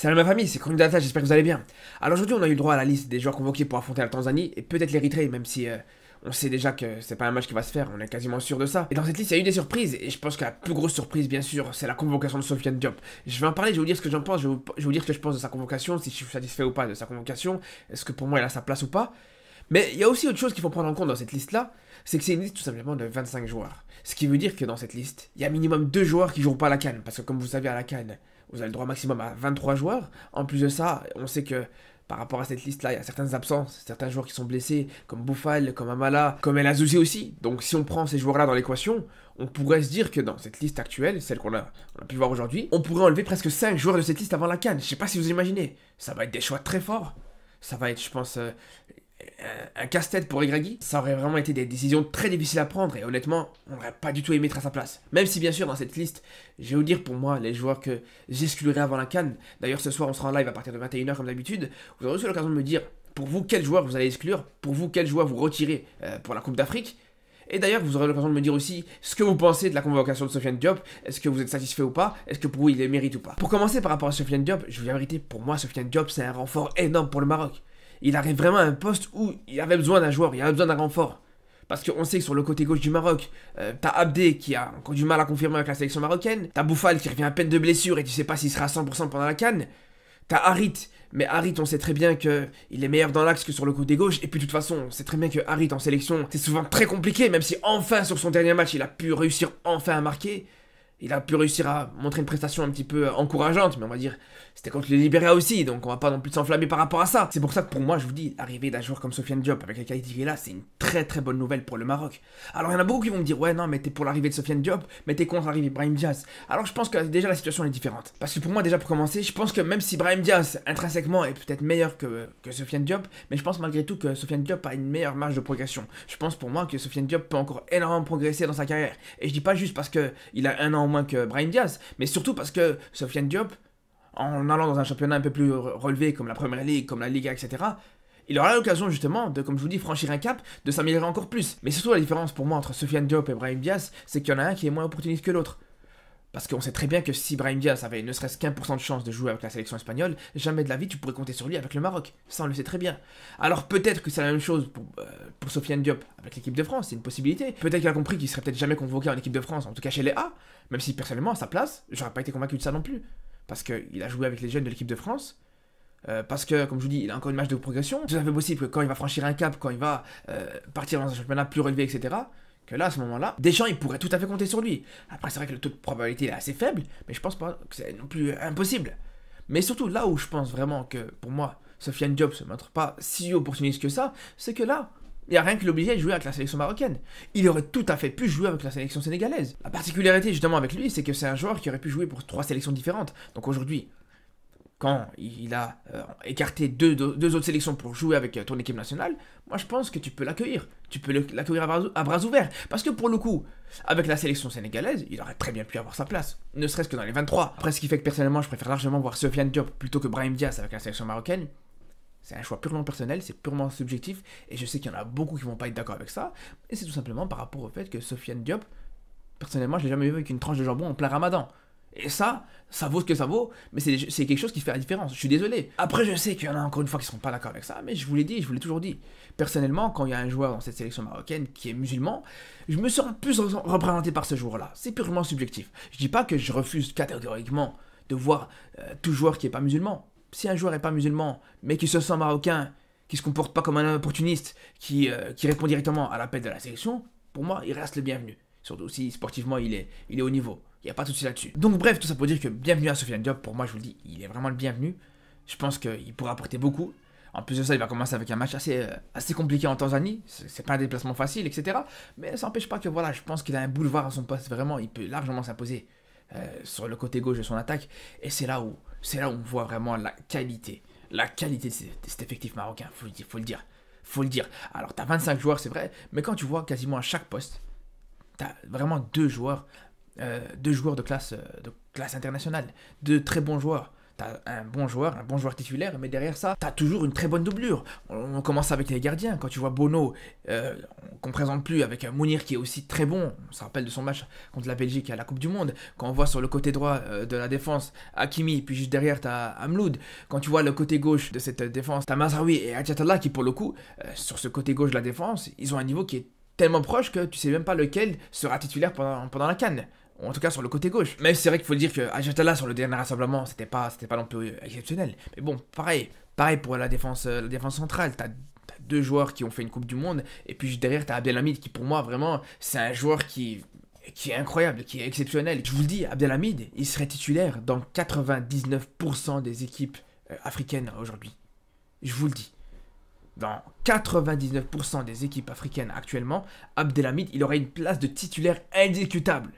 Salut ma famille, c'est Chronique Data, j'espère que vous allez bien. Alors aujourd'hui on a eu le droit à la liste des joueurs convoqués pour affronter la Tanzanie et peut-être l'Érythrée, même si on sait déjà que c'est pas un match qui va se faire, on est quasiment sûr de ça. Et dans cette liste il y a eu des surprises et je pense que la plus grosse surprise bien sûr c'est la convocation de Sofiane Diop. Je vais en parler, je vais vous dire ce que j'en pense, je vais vous dire ce que je pense de sa convocation, si je suis satisfait ou pas de sa convocation, est-ce que pour moi il a sa place ou pas. Mais il y a aussi autre chose qu'il faut prendre en compte dans cette liste-là, c'est que c'est une liste tout simplement de 25 joueurs. Ce qui veut dire que dans cette liste, il y a minimum 2 joueurs qui joueront pas à la CAN, parce que comme vous savez à la CAN, vous avez le droit maximum à 23 joueurs. En plus de ça, on sait que par rapport à cette liste-là, il y a certaines absences, certains joueurs qui sont blessés, comme Boufal, comme Amala, comme El Azouzi aussi. Donc si on prend ces joueurs-là dans l'équation, on pourrait se dire que dans cette liste actuelle, celle qu'on a pu voir aujourd'hui, on pourrait enlever presque 5 joueurs de cette liste avant la CAN. Je sais pas si vous imaginez. Ça va être des choix très forts. Ça va être, je pense, un casse-tête pour Regragui. Ça aurait vraiment été des décisions très difficiles à prendre et honnêtement, on n'aurait pas du tout aimé être à sa place. Même si bien sûr dans cette liste, je vais vous dire pour moi les joueurs que j'exclurai avant la CAN. D'ailleurs ce soir on sera en live à partir de 21 h comme d'habitude. Vous aurez aussi l'occasion de me dire pour vous quel joueur vous allez exclure, pour vous quel joueur vous retirez pour la Coupe d'Afrique. Et d'ailleurs, vous aurez l'occasion de me dire aussi ce que vous pensez de la convocation de Sofiane Diop. Est-ce que vous êtes satisfait ou pas? Est-ce que pour vous il les mérite ou pas? Pour commencer par rapport à Sofiane Diop, je vous dis la vérité, pour moi Sofiane Diop c'est un renfort énorme pour le Maroc. Il arrive vraiment à un poste où il avait besoin d'un joueur, il avait besoin d'un renfort. Parce qu'on sait que sur le côté gauche du Maroc, t'as Abdé qui a encore du mal à confirmer avec la sélection marocaine, t'as Boufal qui revient à peine de blessure et tu sais pas s'il sera à 100% pendant la CAN, t'as Harit, mais Harit on sait très bien qu'il est meilleur dans l'axe que sur le côté gauche, et puis de toute façon on sait très bien que Harit en sélection c'est souvent très compliqué, même si enfin sur son dernier match il a pu réussir enfin à marquer. Il a pu réussir à montrer une prestation un petit peu encourageante, mais on va dire, c'était contre le Libéria aussi, donc on va pas non plus s'enflammer par rapport à ça. C'est pour ça que pour moi, je vous dis, l'arrivée d'un joueur comme Sofiane Diop, avec la qualité qu'il a, c'est une très très bonne nouvelle pour le Maroc. Alors il y en a beaucoup qui vont me dire, ouais non, mais t'es pour l'arrivée de Sofiane Diop, mais t'es contre l'arrivée de Brahim Diaz. Alors je pense que déjà la situation est différente. Parce que pour moi, déjà pour commencer, je pense que même si Brahim Diaz, intrinsèquement, est peut-être meilleur que Sofiane Diop, mais je pense malgré tout que Sofiane Diop a une meilleure marge de progression. Je pense pour moi que Sofiane Diop peut encore énormément progresser dans sa carrière. Et je dis pas juste parce qu'il a un an en moins que Brahim Diaz, mais surtout parce que Sofiane Diop, en allant dans un championnat un peu plus relevé comme la Première Ligue, comme la Liga, etc., il aura l'occasion justement de, comme je vous dis, franchir un cap, de s'améliorer encore plus. Mais surtout la différence pour moi entre Sofiane Diop et Brahim Diaz, c'est qu'il y en a un qui est moins opportuniste que l'autre. Parce qu'on sait très bien que si Brahim Diaz avait ne serait-ce qu'1% de chance de jouer avec la sélection espagnole, jamais de la vie tu pourrais compter sur lui avec le Maroc. Ça on le sait très bien. Alors peut-être que c'est la même chose pour Sofiane Diop avec l'équipe de France, c'est une possibilité. Peut-être qu'il a compris qu'il serait peut-être jamais convoqué en équipe de France, en tout cas chez les A, même si personnellement à sa place, j'aurais pas été convaincu de ça non plus. Parce qu'il a joué avec les jeunes de l'équipe de France. Parce que, comme je vous dis, il a encore une marge de progression. Tout à fait possible que quand il va franchir un cap, quand il va partir dans un championnat plus relevé, etc., que là, à ce moment-là, Deschamps, il pourrait tout à fait compter sur lui. Après, c'est vrai que le taux de probabilité est assez faible, mais je pense pas que c'est non plus impossible. Mais surtout, là où je pense vraiment que, pour moi, Sofiane Diop se montre pas si opportuniste que ça, c'est que là, il n'y a rien qui l'obligeait de jouer avec la sélection marocaine. Il aurait tout à fait pu jouer avec la sélection sénégalaise. La particularité, justement, avec lui, c'est que c'est un joueur qui aurait pu jouer pour 3 sélections différentes. Donc aujourd'hui, quand il a écarté deux autres sélections pour jouer avec ton équipe nationale, moi je pense que tu peux l'accueillir. Tu peux l'accueillir à bras ouverts. Parce que pour le coup, avec la sélection sénégalaise, il aurait très bien pu avoir sa place. Ne serait-ce que dans les 23. Après, ce qui fait que personnellement, je préfère largement voir Sofiane Diop plutôt que Brahim Diaz avec la sélection marocaine. C'est un choix purement personnel, c'est purement subjectif. Et je sais qu'il y en a beaucoup qui vont pas être d'accord avec ça. Et c'est tout simplement par rapport au fait que Sofiane Diop, personnellement, je l'ai jamais vu avec une tranche de jambon en plein ramadan. Et ça vaut ce que ça vaut, mais c'est quelque chose qui fait la différence. Je suis désolé. Après, je sais qu'il y en a encore une fois qui seront pas d'accord avec ça, mais je vous l'ai dit, je vous l'ai toujours dit. Personnellement, quand il y a un joueur dans cette sélection marocaine qui est musulman, je me sens plus représenté par ce joueur-là. C'est purement subjectif. Je dis pas que je refuse catégoriquement de voir tout joueur qui est pas musulman. Si un joueur est pas musulman, mais qui se sent marocain, qui se comporte pas comme un opportuniste, qui répond directement à l'appel de la sélection, pour moi, il reste le bienvenu. Surtout si sportivement il est au niveau. Il n'y a pas de souci là-dessus. Donc bref, tout ça pour dire que bienvenue à Sofiane Diop. Pour moi, je vous le dis, il est vraiment le bienvenu. Je pense qu'il pourra apporter beaucoup. En plus de ça, il va commencer avec un match assez compliqué en Tanzanie. C'est pas un déplacement facile, etc. Mais ça n'empêche pas que voilà, je pense qu'il a un boulevard à son poste. Vraiment, il peut largement s'imposer sur le côté gauche de son attaque. Et c'est là où on voit vraiment la qualité. La qualité de cet effectif marocain, faut le dire. Alors, t'as 25 joueurs, c'est vrai. Mais quand tu vois quasiment à chaque poste, t'as vraiment deux joueurs de classe internationale, de très bons joueurs. t'as un bon joueur titulaire, mais derrière ça, t'as toujours une très bonne doublure. On commence avec les gardiens, quand tu vois Bono, qu'on présente plus, avec Mounir qui est aussi très bon, on se rappelle de son match contre la Belgique à la Coupe du Monde, quand on voit sur le côté droit de la défense Hakimi, puis juste derrière t'as Amloud, quand tu vois le côté gauche de cette défense, t'as Mazraoui et Hadjatalla qui pour le coup, sur ce côté gauche de la défense, ils ont un niveau qui est tellement proche que tu sais même pas lequel sera titulaire pendant la CAN. Ou en tout cas sur le côté gauche. Même si c'est vrai qu'il faut le dire que Hadjatalla sur le dernier rassemblement, c'était pas non plus exceptionnel. Mais bon, pareil pour la défense centrale. T'as deux joueurs qui ont fait une Coupe du Monde, et puis juste derrière t'as Abdelhamid qui pour moi vraiment c'est un joueur qui est incroyable, qui est exceptionnel. Je vous le dis, Abdelhamid, il serait titulaire dans 99% des équipes africaines aujourd'hui. Je vous le dis. Dans 99% des équipes africaines actuellement, Abdelhamid, il aurait une place de titulaire indiscutable.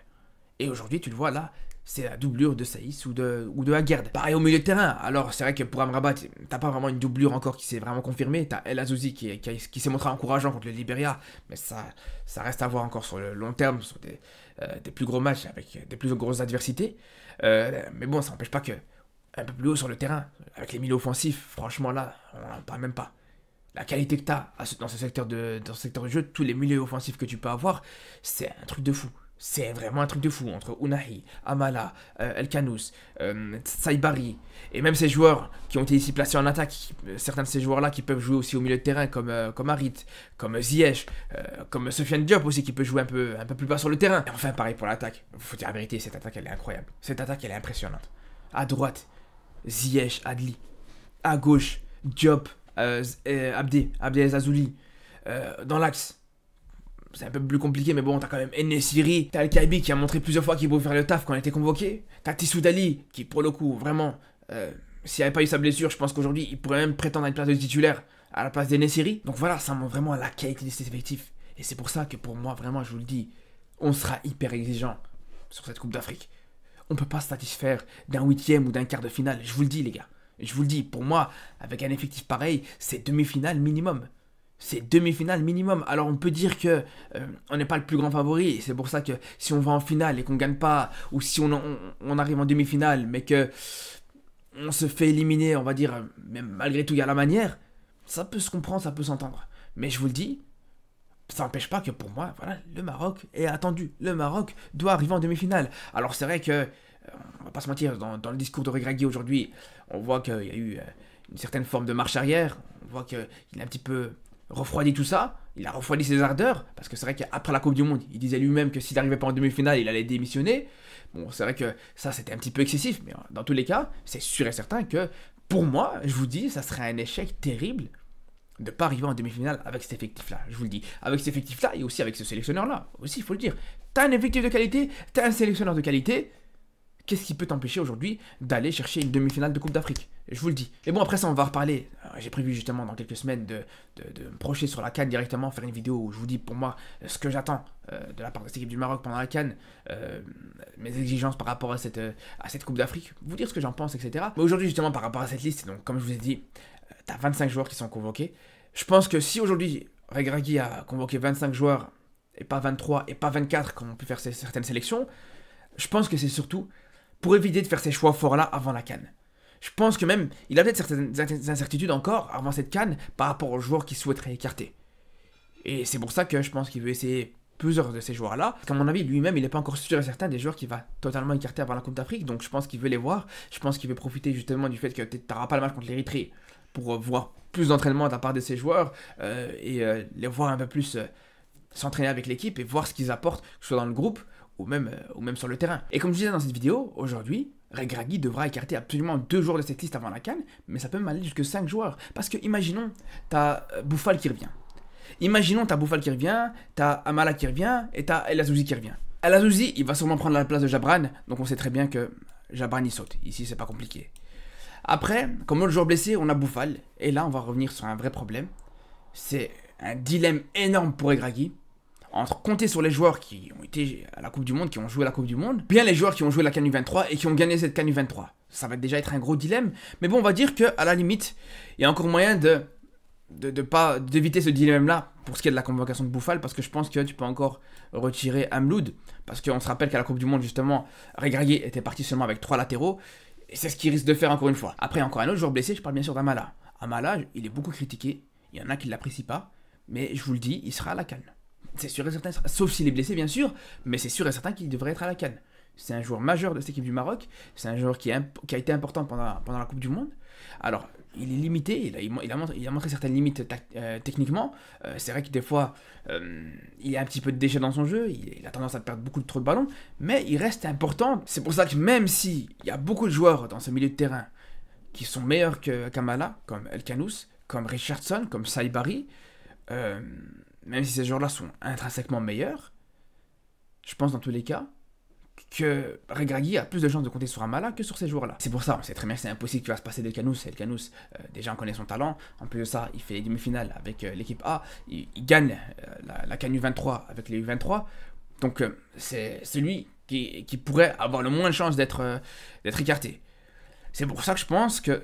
Et aujourd'hui, tu le vois là, c'est la doublure de Saïs ou de Aguerd. Pareil au milieu de terrain. Alors, c'est vrai que pour Amrabat, t'as pas vraiment une doublure encore qui s'est vraiment confirmée. T'as El Azouzi qui s'est montré encourageant contre le Libéria. Mais ça reste à voir encore sur le long terme, sur des plus gros matchs avec des plus grosses adversités. Mais bon, ça n'empêche pas que un peu plus haut sur le terrain, avec les milieux offensifs, franchement là, on n'en parle même pas. La qualité que tu as dans ce secteur de jeu, tous les milieux offensifs que tu peux avoir, c'est un truc de fou. C'est vraiment un truc de fou entre Ounahi, Amala, El Kanous, Saïbari, et même ces joueurs qui ont été ici placés en attaque, certains de ces joueurs-là qui peuvent jouer aussi au milieu de terrain, comme Harit, comme Ziyech, comme Sofiane Diop aussi qui peut jouer un peu plus bas sur le terrain. Et enfin, pareil pour l'attaque. Il faut dire la vérité, cette attaque elle est incroyable. Cette attaque elle est impressionnante. À droite, Ziyech, Adli. À gauche, Diop, Abdel Zazouli. Dans l'axe, c'est un peu plus compliqué, mais bon, t'as quand même En-Nesyri, t'as Al-Kaibi qui a montré plusieurs fois qu'il pouvait faire le taf quand il était convoqué, t'as Tissoudali qui, pour le coup, vraiment, s'il n'y avait pas eu sa blessure, je pense qu'aujourd'hui, il pourrait même prétendre à une place de titulaire à la place d'En-Nesyri. Donc voilà, ça montre vraiment la qualité de cet effectif. Et c'est pour ça que pour moi, vraiment, je vous le dis, on sera hyper exigeant sur cette Coupe d'Afrique. On peut pas se satisfaire d'un huitième ou d'un quart de finale, je vous le dis, les gars. Je vous le dis, pour moi, avec un effectif pareil, c'est demi-finale minimum. C'est demi-finale minimum. Alors on peut dire que on n'est pas le plus grand favori. C'est pour ça que si on va en finale et qu'on gagne pas, ou si on arrive en demi-finale, mais que on se fait éliminer, on va dire, même malgré tout, il y a la manière, ça peut se comprendre, ça peut s'entendre. Mais je vous le dis, ça n'empêche pas que pour moi, voilà, le Maroc est attendu. Le Maroc doit arriver en demi-finale. Alors c'est vrai que, on va pas se mentir, dans le discours de Regragui aujourd'hui, on voit qu'il y a eu une certaine forme de marche arrière. On voit qu'il a un petit peu refroidi tout ça, il a refroidi ses ardeurs, parce que c'est vrai qu'après la Coupe du Monde, il disait lui-même que s'il n'arrivait pas en demi-finale, il allait démissionner. Bon, c'est vrai que ça, c'était un petit peu excessif, mais dans tous les cas, c'est sûr et certain que, pour moi, je vous dis, ça serait un échec terrible de ne pas arriver en demi-finale avec cet effectif-là, je vous le dis. Avec cet effectif-là, et aussi avec ce sélectionneur-là, aussi, il faut le dire. T'as un effectif de qualité, t'as un sélectionneur de qualité, qu'est-ce qui peut t'empêcher aujourd'hui d'aller chercher une demi-finale de Coupe d'Afrique? Je vous le dis. Et bon, après ça, on va reparler. J'ai prévu justement dans quelques semaines de me projeter sur la CAN directement, faire une vidéo où je vous dis pour moi ce que j'attends de la part de cette équipe du Maroc pendant la CAN, mes exigences par rapport à cette Coupe d'Afrique, vous dire ce que j'en pense, etc. Mais aujourd'hui, justement, par rapport à cette liste, donc comme je vous ai dit, t'as 25 joueurs qui sont convoqués. Je pense que si aujourd'hui, Regragui a convoqué 25 joueurs, et pas 23, et pas 24, comme on peut faire certaines sélections, je pense que c'est surtout pour éviter de faire ces choix forts-là avant la CAN. Je pense que même, il a peut-être certaines incertitudes encore avant cette CAN par rapport aux joueurs qu'il souhaiterait écarter. Et c'est pour ça que je pense qu'il veut essayer plusieurs de ces joueurs-là. Parce qu'à mon avis, lui-même, il n'est pas encore sûr et certain des joueurs qu'il va totalement écarter avant la Coupe d'Afrique. Donc je pense qu'il veut les voir. Je pense qu'il veut profiter justement du fait que tu n'auras pas le match contre l'Érythrée pour voir plus d'entraînement de la part de ces joueurs et les voir un peu plus s'entraîner avec l'équipe et voir ce qu'ils apportent, que ce soit dans le groupe ou même sur le terrain. Et comme je disais dans cette vidéo, aujourd'hui, Regragui devra écarter absolument 2 joueurs de cette liste avant la CAN, mais ça peut même aller jusqu'à 5 joueurs. Parce que imaginons, t'as Boufal qui revient. Imaginons, t'as Boufal qui revient, t'as Amala qui revient, et t'as El Azouzi qui revient. El Azouzi, il va sûrement prendre la place de Jabran, donc on sait très bien que Jabran il saute. Ici, c'est pas compliqué. Après, comme autre joueur blessé, on a Boufal, et là, on va revenir sur un vrai problème. C'est un dilemme énorme pour Regragui, entre compter sur les joueurs qui ont été à la Coupe du Monde, qui ont joué la Coupe du Monde, bien les joueurs qui ont joué la CAN U23 et qui ont gagné cette CAN U23. Ça va déjà être un gros dilemme, mais bon, on va dire qu'à la limite, il y a encore moyen d'éviter ce dilemme-là pour ce qui est de la convocation de Boufal, parce que je pense que tu peux encore retirer Amloud, parce qu'on se rappelle qu'à la Coupe du Monde, justement, Regragui était parti seulement avec 3 latéraux, Et c'est ce qu'il risque de faire encore une fois. Après, encore un autre joueur blessé, je parle bien sûr d'Amala. Amala, il est beaucoup critiqué. Il y en a qui ne l'apprécient pas. Mais je vous le dis, il sera à la CAN. C'est sûr et certain, sauf s'il est blessé bien sûr, mais c'est sûr et certain qu'il devrait être à la CAN. C'est un joueur majeur de cette équipe du Maroc, c'est un joueur qui a été important pendant la Coupe du Monde. Alors, il est limité, il a montré certaines limites techniquement. C'est vrai que des fois, il y a un petit peu de déchets dans son jeu, il a tendance à perdre beaucoup trop de ballons, mais il reste important. C'est pour ça que même s'il y a beaucoup de joueurs dans ce milieu de terrain qui sont meilleurs qu'Amala, comme El Kanous, comme Richardson, comme Saibari, même si ces joueurs-là sont intrinsèquement meilleurs, je pense dans tous les cas que Regragui a plus de chances de compter sur Amala que sur ces joueurs-là. C'est pour ça, on sait très bien que c'est impossible qu'il va se passer d'El Kanous. El Kanous, déjà on connaît son talent, en plus de ça, il fait les demi-finales avec l'équipe A, il gagne la CAN U23 avec les U23, donc c'est celui qui pourrait avoir le moins de chances d'être écarté. C'est pour ça que je pense que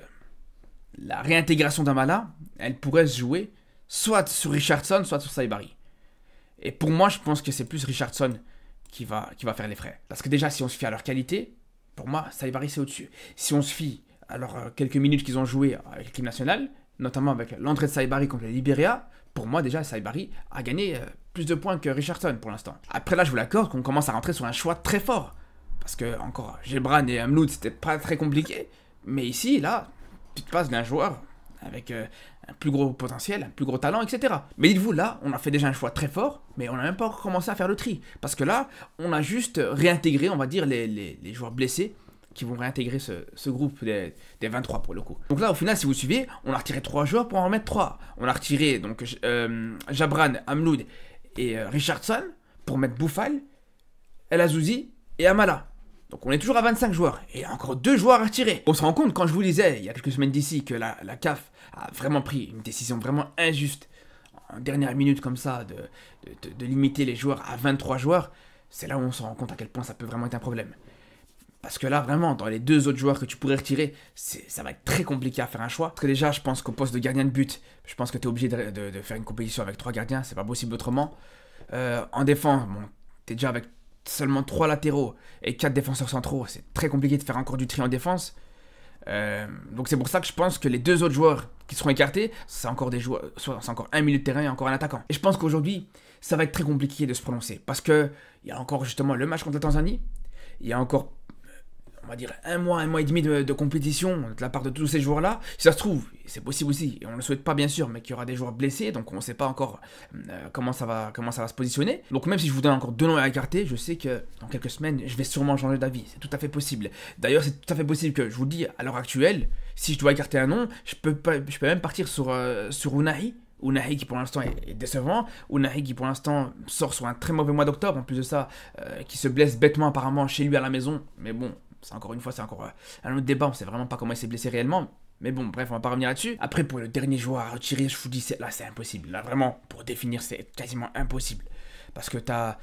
la réintégration d'Amala, elle pourrait se jouer soit sur Richardson, soit sur Saibari. Et pour moi, je pense que c'est plus Richardson qui va faire les frais. Parce que déjà, si on se fie à leur qualité, pour moi, Saibari c'est au-dessus. Si on se fie à leurs quelques minutes qu'ils ont joué avec l'équipe nationale, notamment avec l'entrée de Saibari contre le Libéria, pour moi déjà, Saibari a gagné plus de points que Richardson pour l'instant. Après là, je vous l'accorde qu'on commence à rentrer sur un choix très fort. Parce que, encore, Gebran et Amloud, c'était pas très compliqué. Mais ici, là, tu te passes d'un joueur avec un plus gros potentiel, un plus gros talent, etc. Mais dites-vous, là, on a fait déjà un choix très fort, mais on n'a même pas encore commencé à faire le tri. Parce que là, on a juste réintégré, on va dire, les joueurs blessés qui vont réintégrer ce groupe des 23 pour le coup. Donc là, au final, si vous suivez, on a retiré 3 joueurs pour en remettre 3. On a retiré donc Gebran, Amloud et Richardson pour mettre Boufal, El Azouzi et Amala. Donc on est toujours à 25 joueurs, et il y a encore 2 joueurs à retirer. On se rend compte, quand je vous disais, il y a quelques semaines d'ici, que la CAF a vraiment pris une décision vraiment injuste, en dernière minute comme ça, de limiter les joueurs à 23 joueurs, c'est là où on se rend compte à quel point ça peut vraiment être un problème. Parce que là, vraiment, dans les 2 autres joueurs que tu pourrais retirer, ça va être très compliqué à faire un choix. Parce que déjà, je pense qu'au poste de gardien de but, je pense que tu es obligé de faire une compétition avec 3 gardiens, c'est pas possible autrement. En défense, bon, tu es déjà avec seulement 3 latéraux et 4 défenseurs centraux, c'est très compliqué de faire encore du tri en défense. Donc c'est pour ça que je pense que les 2 autres joueurs qui seront écartés, c'est encore des joueurs, soit c'est encore un milieu de terrain et encore un attaquant. Et je pense qu'aujourd'hui, ça va être très compliqué de se prononcer parce que il y a encore justement le match contre la Tanzanie, il y a encore, on va dire, un mois et demi de compétition de la part de tous ces joueurs-là. Si ça se trouve, c'est possible aussi, et on ne le souhaite pas bien sûr, mais qu'il y aura des joueurs blessés, donc on ne sait pas encore comment ça va se positionner. Donc même si je vous donne encore 2 noms à écarter, je sais que dans quelques semaines, je vais sûrement changer d'avis, c'est tout à fait possible. D'ailleurs, c'est tout à fait possible que, je vous le dis, à l'heure actuelle, si je dois écarter un nom, je peux même partir sur Ounahi. Ounahi qui pour l'instant est décevant, Ounahi qui pour l'instant sort sur un très mauvais mois d'octobre, en plus de ça, qui se blesse bêtement apparemment chez lui à la maison, mais bon, c'est encore une fois, c'est encore un autre débat, on sait vraiment pas comment il s'est blessé réellement. Mais bon, bref, on va pas revenir là-dessus. Après, pour le dernier joueur à retirer, je vous dis, là, c'est impossible. Là, vraiment, pour définir, c'est quasiment impossible. Parce que t'as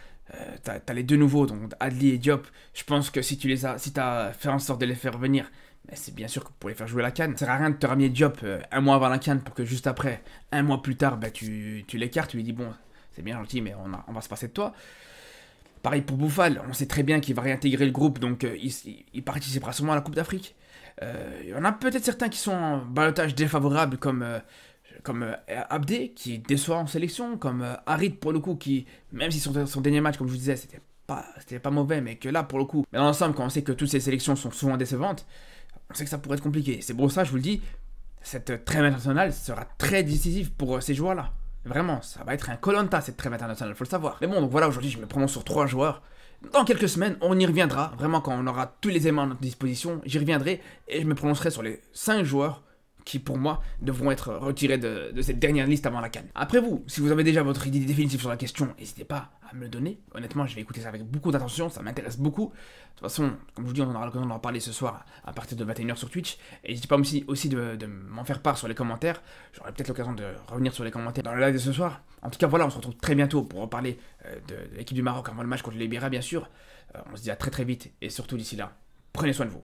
les 2 nouveaux, donc Adli et Diop. Je pense que si t'as fait en sorte de les faire venir, ben, c'est bien sûr que pour les faire jouer la CAN. Ça sert à rien de te ramener Diop un mois avant la CAN pour que juste après, un mois plus tard, ben, tu l'écartes, tu lui dis, bon, c'est bien gentil, mais on va se passer de toi. Pareil pour Boufal, on sait très bien qu'il va réintégrer le groupe, donc il participera sûrement à la Coupe d'Afrique. Il y en a peut-être certains qui sont en ballottage défavorable, comme Abdé, qui est déçoit en sélection, comme Harit pour le coup, qui, même si son dernier match, comme je vous disais, c'était pas mauvais, mais que là, pour le coup, mais dans l'ensemble, quand on sait que toutes ces sélections sont souvent décevantes, on sait que ça pourrait être compliqué. C'est pour ça, je vous le dis, cette trêve internationale sera très décisive pour ces joueurs-là. Vraiment, ça va être un Koh-Lanta cette trêve internationale, faut le savoir. Mais bon, donc voilà, aujourd'hui je me prononce sur 3 joueurs. Dans quelques semaines, on y reviendra. Vraiment, quand on aura tous les éléments à notre disposition, j'y reviendrai et je me prononcerai sur les 5 joueurs qui, pour moi, devront être retirés de cette dernière liste avant la CAN. Après vous, si vous avez déjà votre idée définitive sur la question, n'hésitez pas à me le donner. Honnêtement, je vais écouter ça avec beaucoup d'attention, ça m'intéresse beaucoup. De toute façon, comme je vous dis, on aura l'occasion d'en parler ce soir à partir de 21h sur Twitch. Et n'hésitez pas aussi de m'en faire part sur les commentaires. J'aurai peut-être l'occasion de revenir sur les commentaires dans le live de ce soir. En tout cas, voilà, on se retrouve très bientôt pour reparler de l'équipe du Maroc avant le match contre les Libéria, bien sûr. On se dit à très vite, et surtout d'ici là, prenez soin de vous.